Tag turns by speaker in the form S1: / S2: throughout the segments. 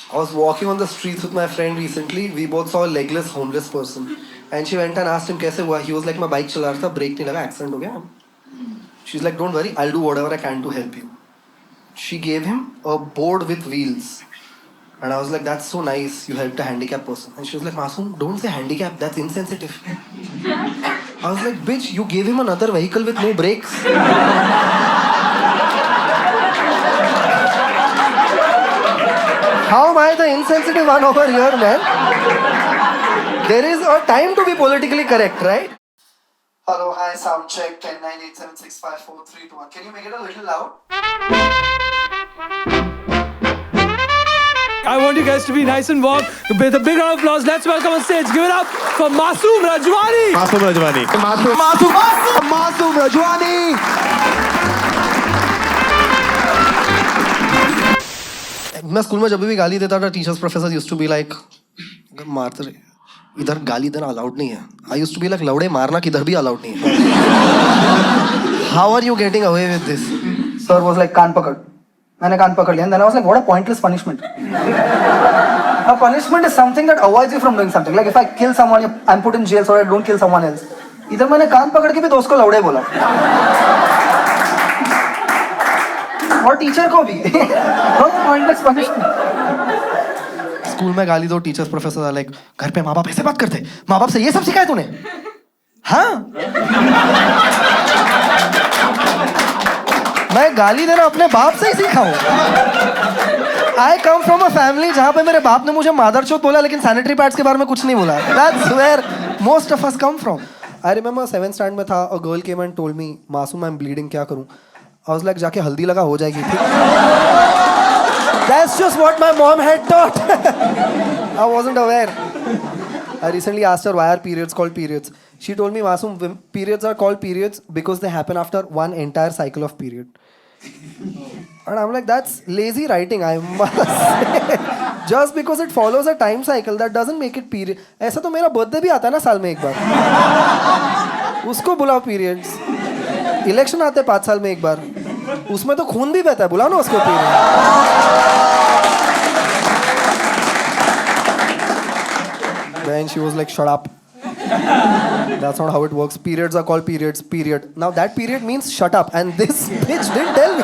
S1: I was walking on the streets with my friend recently. We both saw a legless homeless person. And she went and asked him, कैसे हुआ? He was like, मैं bike चला रहा था, brake नहीं लगा, accident हो गया. She's like, don't worry, I'll do whatever I can to help you. She gave him a board with wheels. And I was like, that's so nice, you helped a handicapped person. And she was like, Masoom, don't say handicap, that's insensitive. I was like, bitch, you gave him another vehicle with no brakes. How am I the insensitive one over here, man? There is a time to be politically correct, right? Hello, hi, sound check, 10, 9, 8, 7, 6, 5, 4, 3, 2, 1. Can you make it a little loud?
S2: I want you guys to be nice and warm. With a big round of applause, let's welcome on stage. Give it up for Masoom Rajwani.
S3: Masoom Rajwani.
S1: Masoom Rajwani. मैं school में जब भी गाली देता था, teachers professor used to be like, मारते रहे, इधर गाली देना अलाउड नहीं है. I used to be like, लौड़े मारना किधर भी अलाउड नहीं है. How are you getting away with this?
S4: Sir was like, कान पकड़. मैंने कान पकड़ लिया. And then I was like, what a pointless punishment. A punishment is something that avoids you from doing something. Like if I kill someone, I'm put in jail so I don't kill someone else. इधर मैंने कान पकड़ के भी दोस्त को लौड़े बोला. और teacher को भी. What a pointless punishment.
S1: School में गाली दो, टीचर्स प्रोफेसर लाइक, घर पे माँ बाप ऐसे बात करते, माँ बाप से ये सब सिखाया तूने? हाँ, मैं गाली देना अपने बाप से ही सीखा हूँ. आई कम फ्रॉम अ फैमिली जहाँ पे मेरे बाप ने मुझे मादरचोद बोला लेकिन सैनिटरी पैड्स के बारे में कुछ नहीं बोला. That's where most of us come from. I remember 7th standard में था, a girl came and told me, Masoom I M bleeding, क्या करूँ? आई वाज लाइक, जाके हल्दी लगा, हो जाएगी. That's just what my mom had taught. I wasn't aware. I recently asked her, why are periods called periods? She told me, Masoom, periods are called periods because they happen after one entire cycle of period. And I'm like, that's lazy writing, I must say. Just because it follows a time cycle, that doesn't make it period. ऐसा तो मेरा birthday भी आता है ना साल में एक बार. उसको बुलाओ periods. Election आते हैं 5 साल में एक बार. उसमें तो खून भी बहता है, बुलाओ ना उसको period. Then she was like, shut up. That's not how it works. Periods are called periods, period. Now that period means shut up. And this bitch didn't tell me.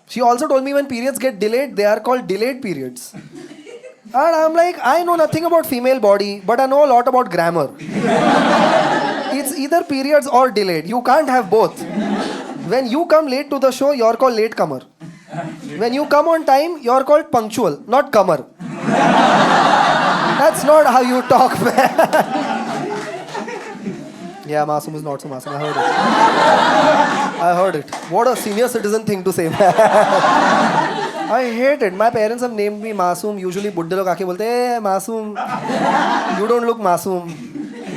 S1: She also told me when periods get delayed, they are called delayed periods. And I'm like, I know nothing about female body, but I know a lot about grammar. It's either periods or delayed. You can't have both. When you come late to the show, you're called latecomer. When you come on time, you're called punctual, not comer. That's not how you talk, man. Yeah, Masoom is not so Masoom. I heard it. I heard it. What a senior citizen thing to say, man. I hate it. My parents have named me Masoom. Usually, बुड्ढे लोग आके बोलते हैं, hey, Masoom, you don't look Masoom.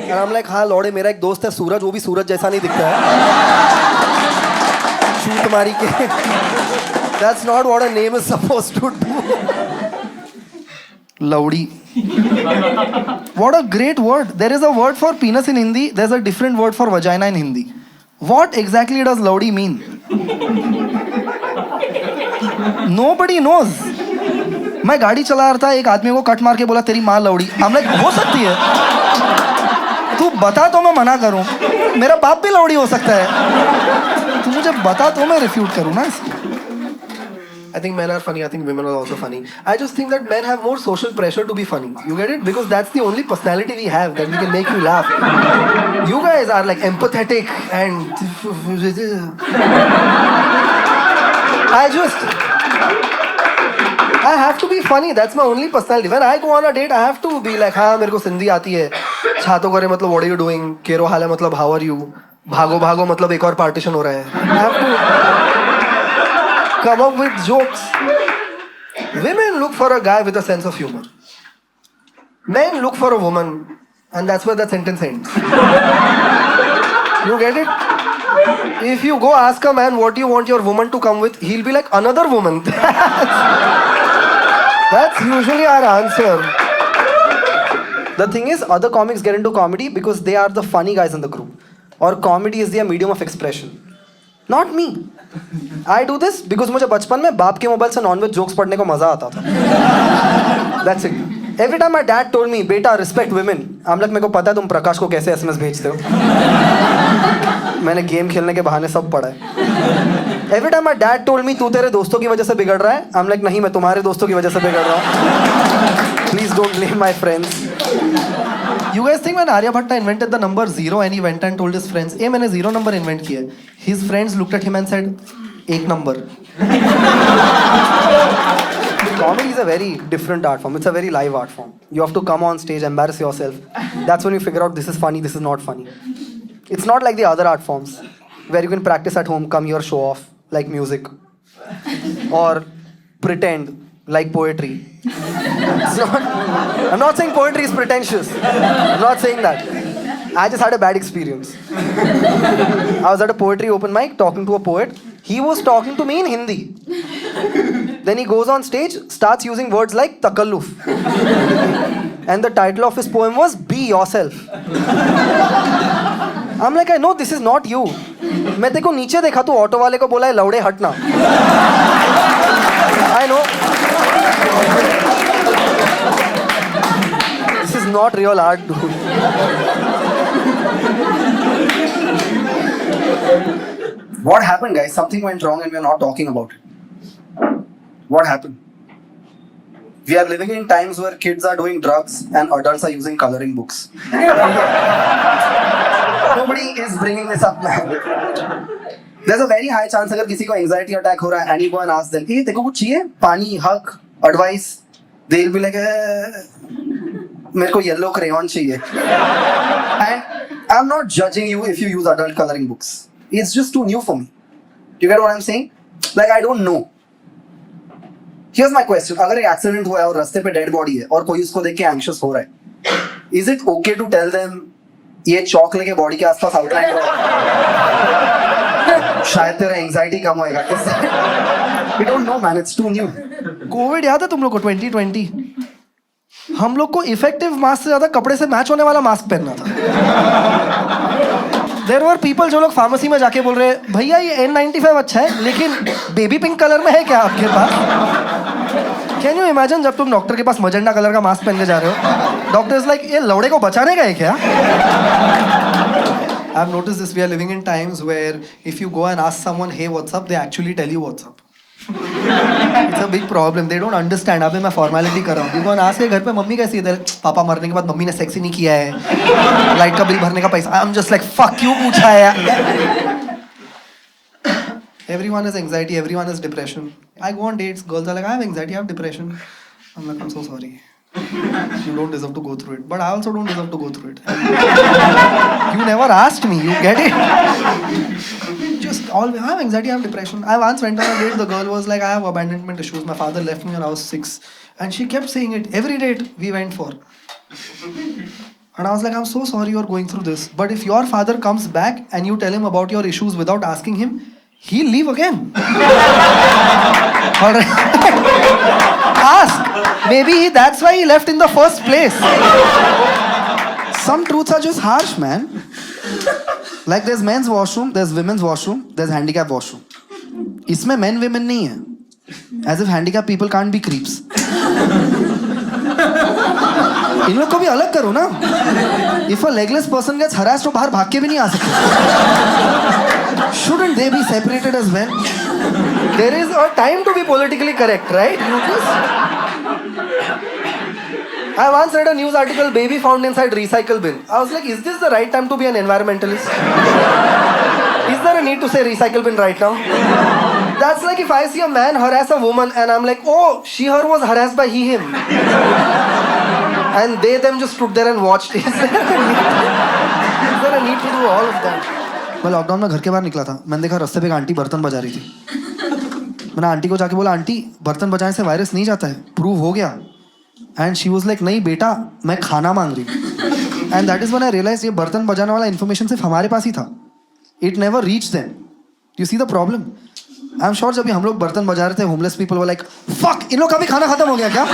S1: And I'm like, हाँ लौड़े, मेरा एक दोस्त है सूरज, वो भी सूरज जैसा नहीं दिखता है. शूट मारी के. That's not what a name is supposed to do. Laudi. What a great word. There is a word for penis in Hindi. There's a different word for vagina in Hindi. What exactly does Laudi mean? Nobody knows. मैं गाड़ी चला रहा था, एक आदमी को cut मार के बोला तेरी माँ लौड़ी. I'm like, हो सकती है. तू बता तो मैं मना करूं. मेरा बाप भी लौड़ी हो सकता है. तू मुझे बता तो मैं रिफ्यूट करूं ना. I think men are funny. I think women are also funny. I just think that men have more social pressure to be funny. You get it? Because that's the only personality we have that we can make you laugh. You guys are like empathetic and I have to be funny. That's my only personality. When I go on a date, I have to be like, हाँ मेरे को सिंधी आती है. छातो करे मतलब what are you doing? केरो हाल है मतलब how are you? भागो भागो मतलब एक और partition हो रहा है. I have to come up with jokes. Women look for a guy with a sense of humor. Men look for a woman, and that's where that sentence ends. You get it? If you go ask a man what you want your woman to come with, he'll be like, another woman. That's usually our answer. The thing is, other comics get into comedy because they are the funny guys in the group. Or comedy is their medium of expression. Not me. I do this because मुझे बचपन में बाप के mobile से nonveg jokes पढ़ने को मजा आता था. That's it. Every time my dad told me, बेटा respect women. I'm like मेरे को पता है तुम प्रकाश को कैसे SMS भेजते हो. मैंने गेम खेलने के बहाने सब पढ़ा है. Every time my dad told me तू तेरे दोस्तों की वजह से बिगड़ रहा है. I'm like नहीं मैं तुम्हारे दोस्तों की वजह से बिगड़ रहा हूँ. Please don't blame my friends. You guys think when Aryabhatta invented the number 0 and he went and told his friends, "Hey, मैंने 0 number invent किया है." His friends looked at him and said, "एक number." Comedy is a very different art form. It's a very live art form. You have to come on stage, embarrass yourself. That's when you figure out this is funny, this is not funny. It's not like the other art forms where you can practice at home, come here, show off, like music. Or pretend, like poetry. It's not, I'm not saying poetry is pretentious. I'm not saying that. I just had a bad experience. I was at a poetry open mic talking to a poet. He was talking to me in Hindi. Then he goes on stage, starts using words like takalluf. And the title of his poem was Be Yourself. I'm like, I know this is not you. मैं तेको नीचे देखा तू auto वाले को बोला है लौड़े हटना. I know. This is not real art, dude. What happened, guys? Something went wrong and we are not talking about it. What happened? We are living in times where kids are doing drugs and adults are using coloring books. Nobody is bringing this up now. There's a very high chance अगर किसी को anxiety attack हो रहा है and you go and ask them, "Hey, तेको कुछ चाहिए? पानी, hug, advice?" They'll be like, मेरे को yellow crayon चाहिए. And I'm not judging you if you use adult coloring books. It's just too new for me. You get what I'm saying? Like I don't know. Here's my question. अगर एक accident हुआ है और रास्ते पे dead body है और कोई उसको देख के anxious हो रहा है, is it okay to tell them ये चौक लेके बॉडी के आसपास आउटलाइन करो, शायद तेरा एंजाइटी कम होएगा? We don't know, man. It's too new. Covid याद है तुम लोग को 2020? हम लोग को इफेक्टिव मास्क से ज्यादा कपड़े से मैच होने वाला मास्क पहनना था. There were people जो लोग फार्मेसी में जाके बोल रहे भैया ये N95 अच्छा है लेकिन बेबी पिंक कलर में है क्या आपके पास? Can you imagine जब तुम डॉक्टर के पास मजेंडा कलर का मास्क पहन के जा रहे हो, डॉक्टर इज लाइक ये लौड़े को बचाने का है क्या? I've noticed this. We are living in times where if you go and ask someone, "Hey, what's up?" they actually tell you what's up. It's a big problem. They don't understand. अबे मैं formality कर रहा हूँ. You go and ask घर पे mummy कैसी है? पापा मरने के बाद मम्मी ने सेक्स ही नहीं किया है. लाइट का बिल भरने का पैसा. I'm just like fuck you पूछा है. Everyone has anxiety. Everyone has depression. I go on dates. Girls are like, I have anxiety. I have depression. I'm like, I'm so sorry. You don't deserve to go through it. But I also don't deserve to go through it. You never asked me. You get it? Just always, I have anxiety, I have depression. I once went on a date. The girl was like, I have abandonment issues. My father left me when I was 6. And she kept saying it every date we went for. And I was like, I'm so sorry you're going through this. But if your father comes back and you tell him about your issues without asking him, he'll leave again. Alright. Ask. Maybe that's why he left in the first place. Some truths are just harsh, man. Like there's men's washroom, there's women's washroom, there's handicap washroom. इसमें men women नहीं है. As if handicapped people can't be creeps. इन लोग को भी अलग करो ना. If a legless person gets harassed तो बाहर भाग के भी नहीं आ सकते. Shouldn't they be separated as well? There is a time to be politically correct, right? You just... I once read a news article, baby found inside recycle bin. I was like, is this the right time to be an environmentalist? Is there a need to say recycle bin right now? That's like if I see a man harass a woman and I'm like, oh, she, her was harassed by he, him. And they, them just stood there and watched. Is there a need to do all of that? मैं lockdown में घर के बाहर निकला था. मैंने देखा रास्ते पे एक आंटी बर्तन बजा रही थी. मैंने आंटी को जाके बोला, आंटी बर्तन बजाने से वायरस नहीं जाता है, प्रूव हो गया. एंड शी वॉज लाइक, नहीं बेटा मैं खाना मांग रही. And that is when I realise ये बर्तन बजाने वाला इन्फॉर्मेशन सिर्फ हमारे पास ही था. It never reach them. You see the problem. I am sure जब भी हम लोग बर्तन बजा रहे थे, homeless people were like, fuck in लोग का भी खाना खत्म हो गया क्या?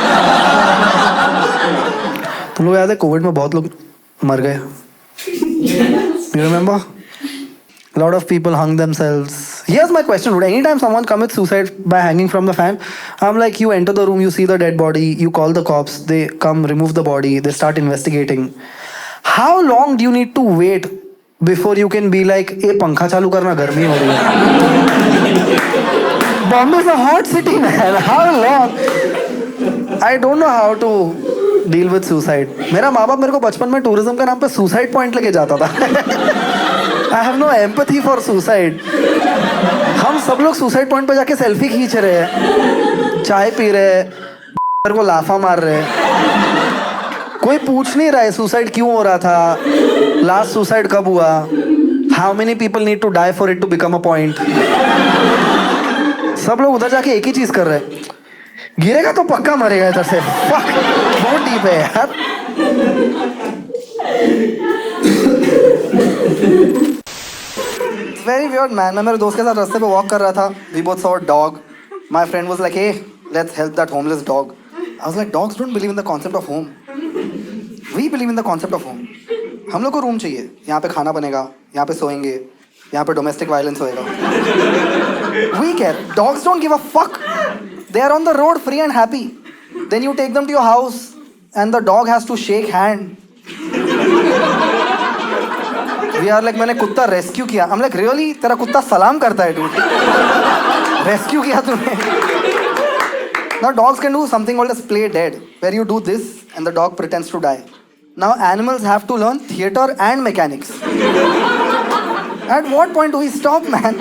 S1: तुम लोग याद है कोविड में बहुत लोग मर गए? You remember? A lot of people hung themselves Here's my question, dude. Anytime someone commits suicide by hanging from the fan, I'm like, you enter the room, you see the dead body, you call the cops, they come, remove the body, they start investigating. How long do you need to wait before you can be like, "Hey, पंखा चालू करना, गर्मी हो रही है." Bombay is a hot city, man. How long? I don't know how to deal with suicide. मेरा माँ बाप मेरे को बचपन में टूरिज्म का नाम पे सुसाइड पॉइंट लेके जाता था. I have no empathy for suicide. हम सब लोग सुसाइड पॉइंट पे जाके सेल्फी खींच रहे हैं, चाय पी रहे हैं, को लाफा मार रहे हैं. कोई पूछ नहीं रहा है सुसाइड क्यों हो रहा था, लास्ट सुसाइड कब हुआ, how many people need to die for it to become a point. सब लोग उधर जाके एक ही चीज कर रहे हैं, गिरेगा तो पक्का मरेगा इधर से. Fuck, बहुत डीप है यार. Very weird, man. मैं मेरे दोस्त के साथ रास्ते पे वॉक कर रहा था. We both saw a dog. My friend was like, "Hey, let's help that homeless dog." I was like, "Dogs don't believe in the concept of home. We believe in the concept of home." हम लोग को room चाहिए, यहाँ पे खाना बनेगा, यहाँ पे सोएंगे, यहाँ पे डोमेस्टिक वायलेंस होएगा. We care. Dogs don't give a fuck. They are on the road free and happy. Then you take them to your house and the dog has to shake hand. We are like, मैंने कुत्ता rescue किया. I'm like, really? तेरा कुत्ता सलाम करता है dude. Rescue किया तूने. Now dogs can do something called as play dead, where you do this and the dog pretends to die. Now animals have to learn theater and mechanics. At what point do we stop, man?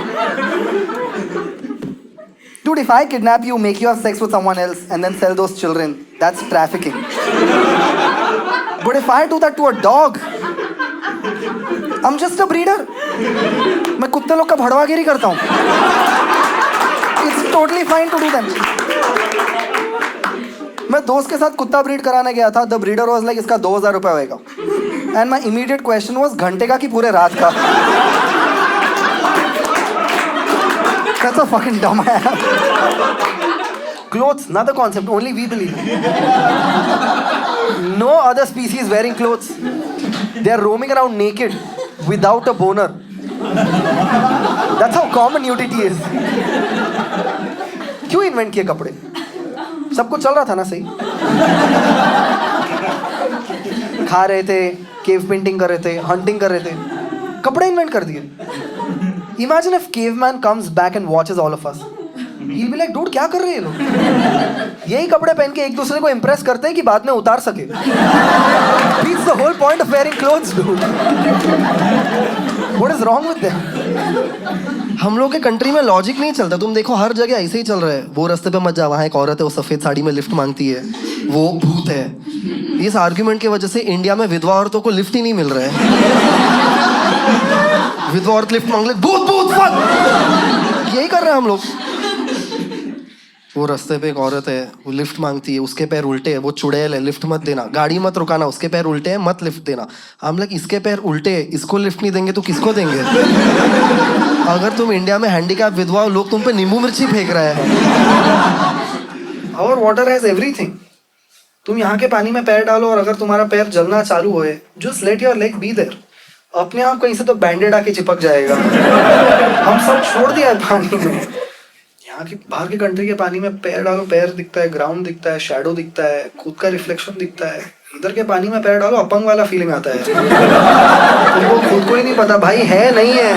S1: Dude, if I kidnap you, make you have sex with someone else and then sell those children, that's trafficking. But if I do that to a dog, I'm just a breeder. मैं कुत्ते लोग का भड़वागिरी करता हूँ. It's totally fine to do that. मैं दोस्त के साथ कुत्ता ब्रीड कराने गया था. The breeder was like, इसका 2000 रुपये होएगा. And my immediate question was, घंटे का कि पूरे रात का? That's a fucking dumb ass. Clothes, another concept, only we believe in. No other species wearing clothes. They are roaming around naked without a boner. That's how common nudity is. क्यों invent किए कपड़े? सब कुछ चल रहा था ना सही. खा रहे थे, केव पेंटिंग कर रहे थे, हंटिंग कर रहे थे, कपड़े इन्वेंट कर दिए. Imagine if caveman comes back and watches all of us. He'll be like, dude, क्या कर रहे हैं ये लोग? यही कपड़े पहन के एक दूसरे को इम्प्रेस करते हैं कि बाद में उतार सके. It's the whole point of wearing clothes, dude. What is wrong with them? हम लोग के कंट्री में लॉजिक नहीं चलता. तुम देखो हर जगह ऐसे ही चल रहा है. वो रास्ते पे मत जा, वहाँ एक औरत है, वो सफेद साड़ी में लिफ्ट मांगती है, वो भूत है. इस आर्ग्यूमेंट की वजह से इंडिया में विधवा औरतों को लिफ्ट ही नहीं मिल रहा है. विधवा औरत लिफ्ट मांग ले, भूत भूत फक. यही कर रहे हैं हम लोग. वो रास्ते पे एक औरत है, वो लिफ्ट मांगती है, उसके पैर उल्टे है, वो चुड़ैल है, लिफ्ट मत देना. गाड़ी मत रुकाना, उसके पैर उल्टे हैं, मत लिफ्ट देना. हम लोग इसके पैर उल्टे है, इसको लिफ्ट नहीं देंगे तो किसको देंगे? अगर तुम इंडिया में हैंडीकैप विधवा हो, लोग तुम पे नींबू मिर्ची फेंक रहे हैं. और वाटर हैज एवरीथिंग. तुम यहाँ के पानी में पैर डालो और अगर तुम्हारा पैर जलना चालू होए, just let your leg be there. अपने आप कहीं से तो बैंडेड आके चिपक जाएगा. हम सब छोड़ दिया है पानी में. यहाँ की बाहर की कंट्री के पानी में पैर डालो, पैर दिखता है, ग्राउंड दिखता है, शैडो दिखता है, खुद का रिफ्लेक्शन दिखता है. इधर के पानी में पैर डालो, अपंग वाला फीलिंग आता है. तुमको खुद को ही नहीं पता भाई है नहीं है.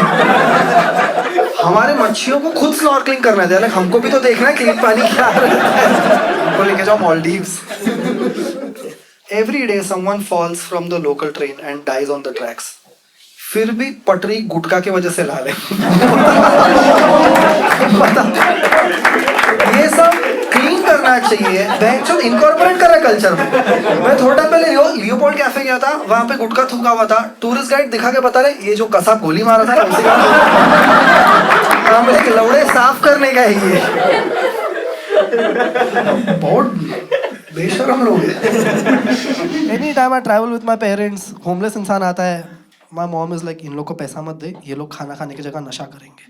S1: हमारे मच्छियों को खुद स्नॉर्कलिंग करना है. लाइक हमको भी तो देखना है क्लीन पानी क्या रहता है. हमको लेके जाओ Maldives. Every day someone falls from the local train and dies on the tracks. फिर भी पटरी गुटखा की वजह से लाल है. ये सब क्लीन करना चाहिए. बेंचो इनकॉर्पोरेट कर रहा है कल्चर में. मैं थोड़ा टाइम पहले लियोपोल्ड कैफे गया था, वहां पे गुटखा थूका हुआ था. टूरिस्ट गाइड दिखा के बता रहे, ये जो कसा गोली मारा था उसी का. हमने लौड़े साफ करने का है ये. बहुत बेशरम लोग हैं. Any time I travel with my parents, homeless इंसान आता है. माय मॉम इज लाइक, इन लोग को पैसा मत दे, ये लोग खाना खाने की जगह नशा करेंगे.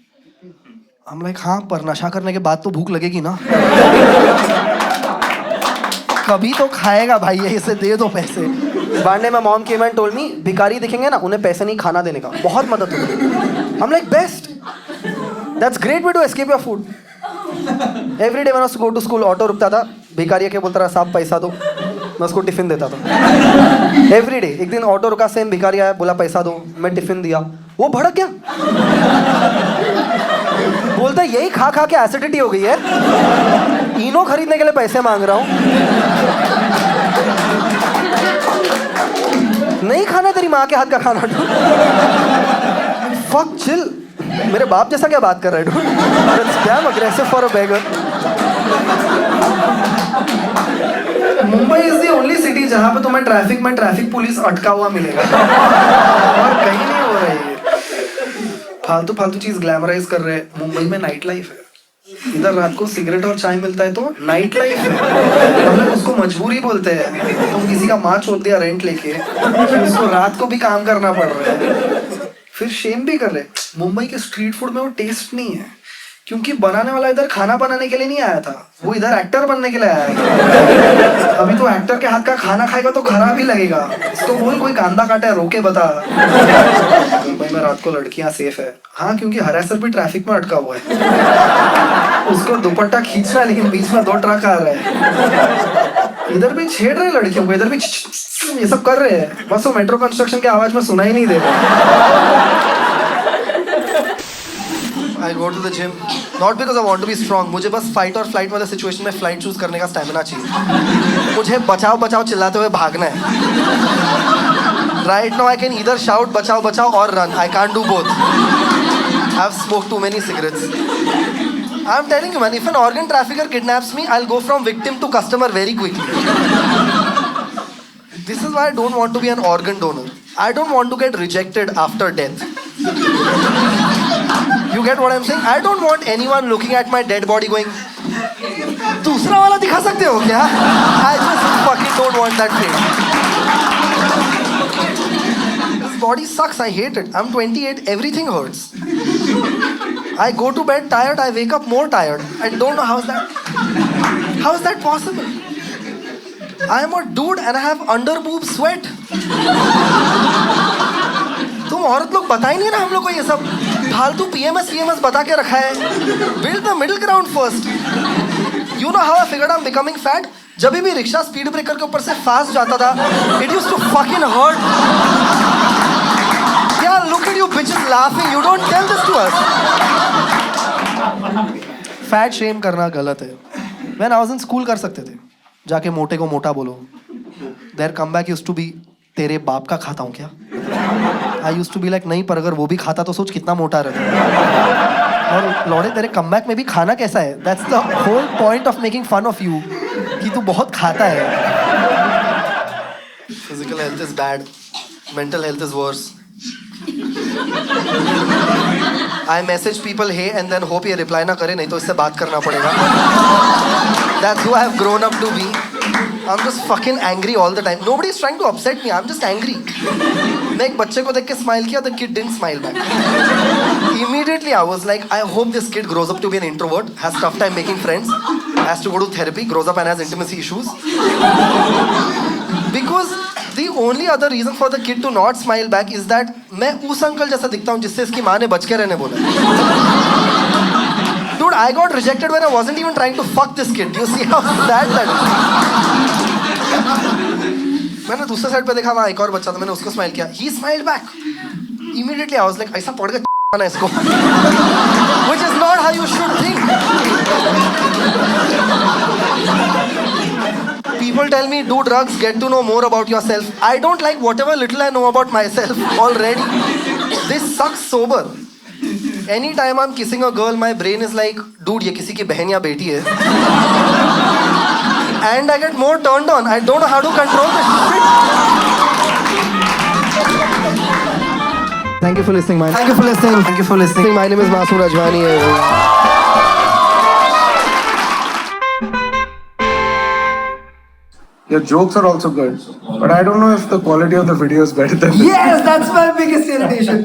S1: हम लाइक, हाँ पर नशा करने के बाद तो भूख लगेगी ना. कभी तो खाएगा भाई, इसे दे दो पैसे. बांडे में मॉम केम एंड टोल्ड मी, भिखारी दिखेंगे ना उन्हें पैसे नहीं खाना देने का, बहुत मदद होगी. हम like best. That's great way to escape your food. Every day when I was to go to school, auto रुकता था, भिखारी के बोलता रहा साहब पैसा दो, मैं उसको टिफिन देता था. Every day. एक दिन ऑटो रुका, सेम भिखारी आया, बोला पैसा दो, मैं टिफिन दिया, वो भड़क गया. बोलता यही खा खा के एसिडिटी हो गई है, इनो खरीदने के लिए पैसे मांग रहा हूँ. नहीं खाना तेरी माँ के हाथ का खाना. Fuck chill. मेरे बाप जैसा क्या बात कर रहा है? That's damn aggressive for a beggar. Mumbai is the only city जहाँ पे तुम्हें ट्रैफिक में ट्रैफिक पुलिस अटका हुआ मिलेगा और कहीं नहीं हो रहा है. फालतू फालतू चीज ग्लैमराइज कर रहे हैं. मुंबई में नाइट लाइफ है. इधर रात को सिगरेट और चाय मिलता है तो नाइट लाइफ है. हम लोग उसको मजबूरी बोलते हैं. तुम किसी का माँ छोड़ दिया रेंट लेके, फिर उसको रात को भी काम करना पड़ रहा है, फिर शेम भी कर रहे. मुंबई के स्ट्रीट फूड में वो टेस्ट नहीं है, क्योंकि बनाने वाला इधर खाना बनाने के लिए नहीं आया था, वो इधर एक्टर बनने के लिए आया था. अभी तो एक्टर के हाथ का खाना खाएगा तो खराब ही लगेगा. तो बोल कोई कांदा काटा है रोके बता. मुंबई में रात को लड़कियां सेफ है. हाँ, क्योंकि हरासर भी ट्रैफिक में अटका हुआ है. उसको दुपट्टा खींचना है, लेकिन बीच में 2 ट्रक आ रहे हैं. इधर भी छेड़ रहे लड़कियों को, इधर भी ये सब कर रहे हैं. बस वो मेट्रो कंस्ट्रक्शन की आवाज में सुना ही नहीं दे रहा. I go to the gym not because I want to be strong. मुझे बस फाइट और फ्लाइट वाले सिचुएशन में फ्लाइट चूज करने का स्टैमिना चाहिए. मुझे बचाओ बचाओ चिल्लाते हुए भागना है. Right now I can either shout बचाओ बचाओ or run. I can't do both. I've smoked too many cigarettes. I'm telling you man, if an organ trafficker kidnaps me, I'll go from victim to customer very quickly. This is why I don't want to be an organ donor. I don't want to get rejected after death. You get what I'm saying? I don't want anyone looking at my dead body going, दूसरा वाला दिखा सकते हो क्या? I just fucking don't want that thing. This body sucks. I hate it. I'm 28. Everything hurts. I go to bed tired. I wake up more tired. I don't know how is that possible? I am a dude and I have under boob sweat. तुम औरत लोग बता ही नहीं ना हम लोग को ये सब फालतू PMS बता के रखा है. Build the middle ground first. You know how I figured I'm becoming fat? जब भी रिक्शा स्पीड ब्रेकर के ऊपर से फास्ट जाता था, it used to fucking hurt. Yeah, look at you bitches laughing. You don't tell this to us. Fat shame करना गलत है. When I was in school कर सकते थे. जाके मोटे को मोटा बोलो. Their comeback used to be तेरे बाप का खाता हूँ क्या? I used to be like नहीं, पर अगर वो भी खाता तो सोच कितना मोटा रहता. और लौड़े तेरे कमबैक में भी खाना कैसा है? That's the whole point of making fun of you, कि तू बहुत खाता है. Physical health is bad. Mental health is worse. I message people hey and then hope ये reply ना करे, नहीं तो इससे बात करना पड़ेगा. That's who I have grown up to be. I'm just fucking angry all the time. Nobody is trying to upset me. I'm just angry. मैं एक बच्चे को देख के smile किया, the kid didn't smile back. Immediately I was like, I hope this kid grows up to be an introvert, has tough time making friends, has to go to therapy, grows up and has intimacy issues. Because the only other reason for the kid to not smile back is that मैं उस uncle जैसा दिखता हूँ जिससे इसकी माँ ने बच के रहने बोला. Dude, I got rejected when I wasn't even trying to fuck this kid. Do you see how sad that is? मैंने दूसरे साइड पे देखा, वहाँ एक और बच्चा था, मैंने उसको स्माइल किया. He smiled back. Immediately I was like, ऐसा पड़ गया ना इसको. Which is not how you should think. People tell me do drugs, get to know more about yourself. I don't like whatever little I know about myself already. This sucks sober. Anytime I'm kissing a girl, my brain is like, dude, ये किसी की बहन या बेटी है. And I get more turned on. I don't know how to control this shit. Thank you for listening, man. Thank you for listening. Thank you for listening. My name is Masoom Rajwani.
S3: Your jokes are also good, but I don't know if the quality of the video is better than this.
S1: Yes, that's my biggest irritation.